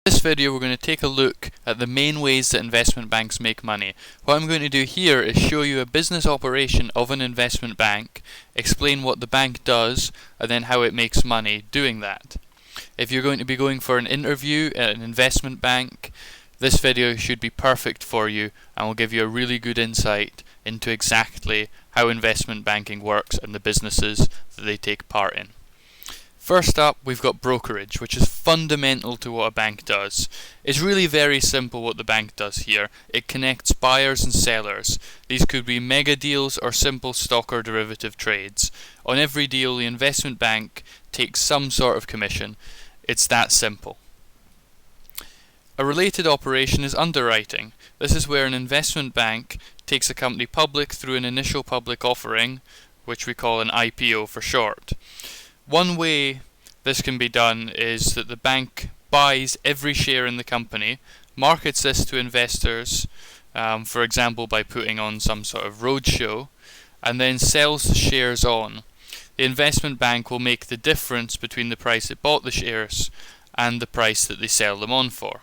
In this video we're going to take a look at the main ways that investment banks make money. What I'm going to do here is show you a business operation of an investment bank, explain what the bank does, and then how it makes money doing that. If you're going to be going for an interview at an investment bank, this video should be perfect for you and will give you a really good insight into exactly how investment banking works and the businesses that they take part in. First up, we've got brokerage, which is fundamental to what a bank does. It's really very simple what the bank does here. It connects buyers and sellers. These could be mega deals or simple stock or derivative trades. On every deal, the investment bank takes some sort of commission. It's that simple. A related operation is underwriting. This is where an investment bank takes a company public through an initial public offering, which we call an IPO for short. One way this can be done is that the bank buys every share in the company, markets this to investors, for example by putting on some sort of roadshow, and then sells the shares on. The investment bank will make the difference between the price it bought the shares and the price that they sell them on for.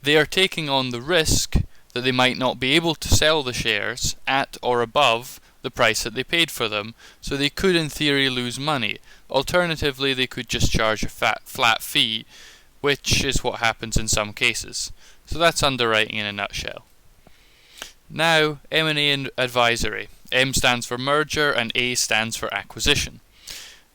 They are taking on the risk that they might not be able to sell the shares at or above the price that they paid for them, so they could in theory lose money. Alternatively, they could just charge a flat fee, which is what happens in some cases. So that's underwriting in a nutshell. Now, M&A Advisory. M stands for merger and A stands for acquisition,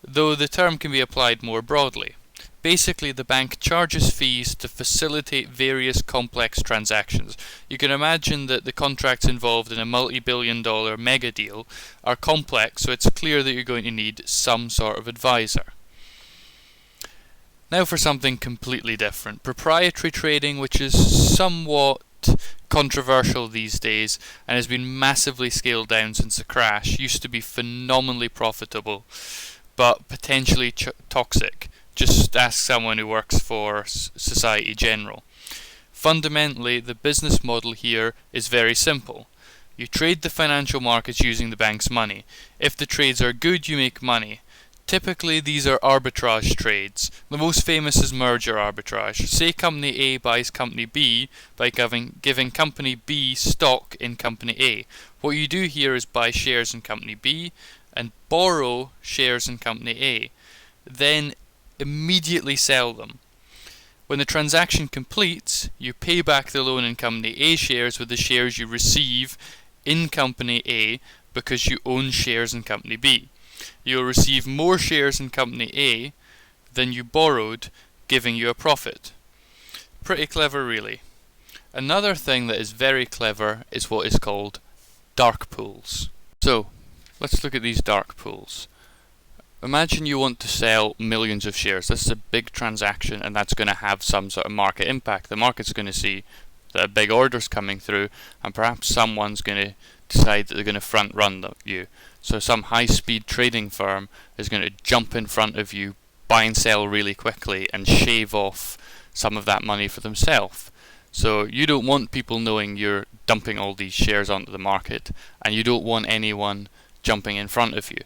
though the term can be applied more broadly. Basically, the bank charges fees to facilitate various complex transactions. You can imagine that the contracts involved in a multi-billion-dollar mega deal are complex, so it's clear that you're going to need some sort of advisor. Now for something completely different. Proprietary trading, which is somewhat controversial these days and has been massively scaled down since the crash, used to be phenomenally profitable, but potentially toxic. Just ask someone who works for Society General. Fundamentally, the business model here is very simple. You trade the financial markets using the bank's money. If the trades are good, you make money. Typically, these are arbitrage trades. The most famous is merger arbitrage. Say Company A buys Company B by giving Company B stock in Company A. What you do here is buy shares in Company B and borrow shares in Company A. Then immediately sell them. When the transaction completes, you pay back the loan in Company A shares with the shares you receive in Company A because you own shares in Company B. You'll receive more shares in Company A than you borrowed, giving you a profit. Pretty clever, really. Another thing that is very clever is what is called dark pools. So, let's look at these dark pools. Imagine you want to sell millions of shares. This is a big transaction and that's going to have some sort of market impact. The market's going to see that a big order's coming through and perhaps someone's going to decide that they're going to front run you. So some high-speed trading firm is going to jump in front of you, buy and sell really quickly and shave off some of that money for themselves. So you don't want people knowing you're dumping all these shares onto the market, and you don't want anyone jumping in front of you.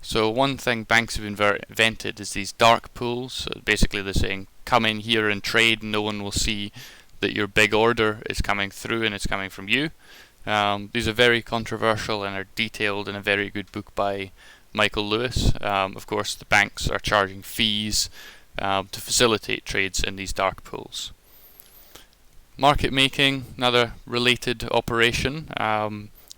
So one thing banks have invented is these dark pools. So basically they're saying, come in here and trade, no one will see that your big order is coming through and it's coming from you. These are very controversial and are detailed in a very good book by Michael Lewis. Of course, the banks are charging fees to facilitate trades in these dark pools. Market making, another related operation.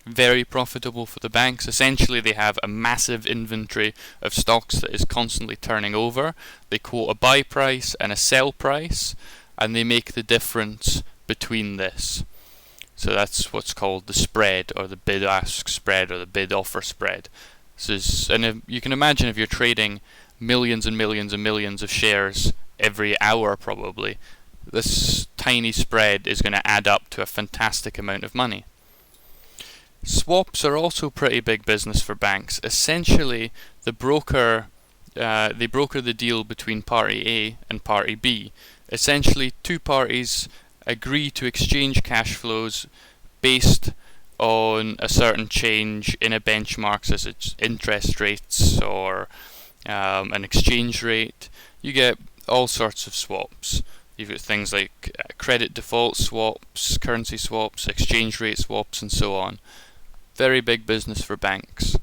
Very profitable for the banks. Essentially, they have a massive inventory of stocks that is constantly turning over. They quote a buy price and a sell price, and they make the difference between this. So that's what's called the spread, or the bid-ask spread, or the bid-offer spread. You can imagine if you're trading millions and millions and millions of shares every hour probably, this tiny spread is going to add up to a fantastic amount of money. Swaps are also pretty big business for banks. Essentially, they broker the deal between party A and party B. Essentially, two parties agree to exchange cash flows based on a certain change in a benchmark, such as interest rates or an exchange rate. You get all sorts of swaps. You've got things like credit default swaps, currency swaps, exchange rate swaps, and so on. Very big business for banks.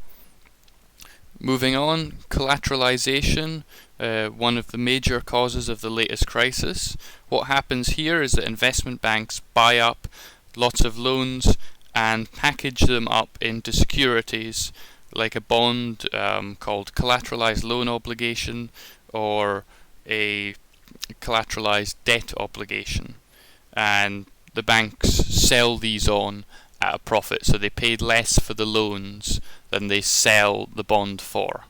Moving on, collateralization, one of the major causes of the latest crisis. What happens here is that investment banks buy up lots of loans and package them up into securities like a bond called collateralized loan obligation or a collateralized debt obligation. And the banks sell these on at a profit, so they paid less for the loans than they sell the bond for.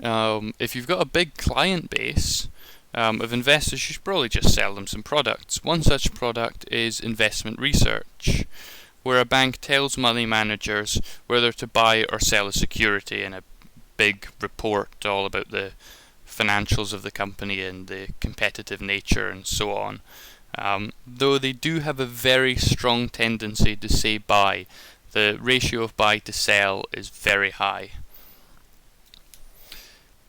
If you've got a big client base of investors, you should probably just sell them some products. One such product is investment research, where a bank tells money managers whether to buy or sell a security in a big report all about the financials of the company and the competitive nature and so on. Though they do have a very strong tendency to say buy. The ratio of buy to sell is very high.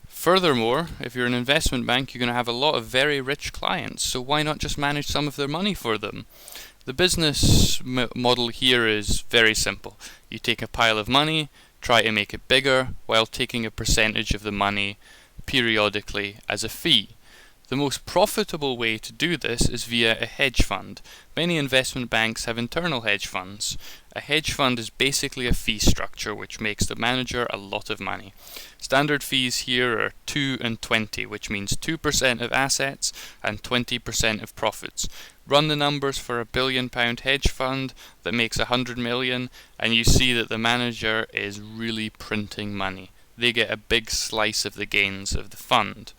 Furthermore, if you're an investment bank, you're going to have a lot of very rich clients, so why not just manage some of their money for them? The business model here is very simple. You take a pile of money, try to make it bigger, while taking a percentage of the money periodically as a fee. The most profitable way to do this is via a hedge fund. Many investment banks have internal hedge funds. A hedge fund is basically a fee structure which makes the manager a lot of money. Standard fees here are 2 and 20, which means 2% of assets and 20% of profits. Run the numbers for £1 billion hedge fund that makes 100 million, and you see that the manager is really printing money. They get a big slice of the gains of the fund.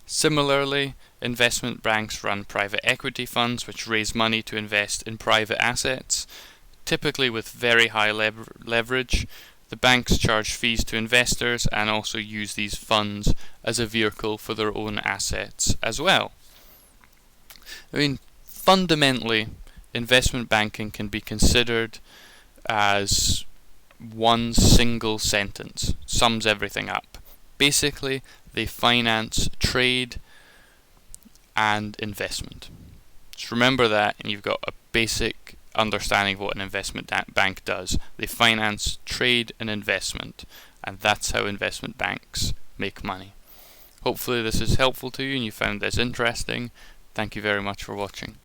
Similarly, investment banks run private equity funds which raise money to invest in private assets, typically with very high leverage. The banks charge fees to investors and also use these funds as a vehicle for their own assets as well. Fundamentally, investment banking can be considered as one single sentence, sums everything up. Basically, they finance trade and investment. Just remember that, and you've got a basic understanding of what an investment bank does. They finance trade and investment, and that's how investment banks make money. Hopefully this is helpful to you and you found this interesting. Thank you very much for watching.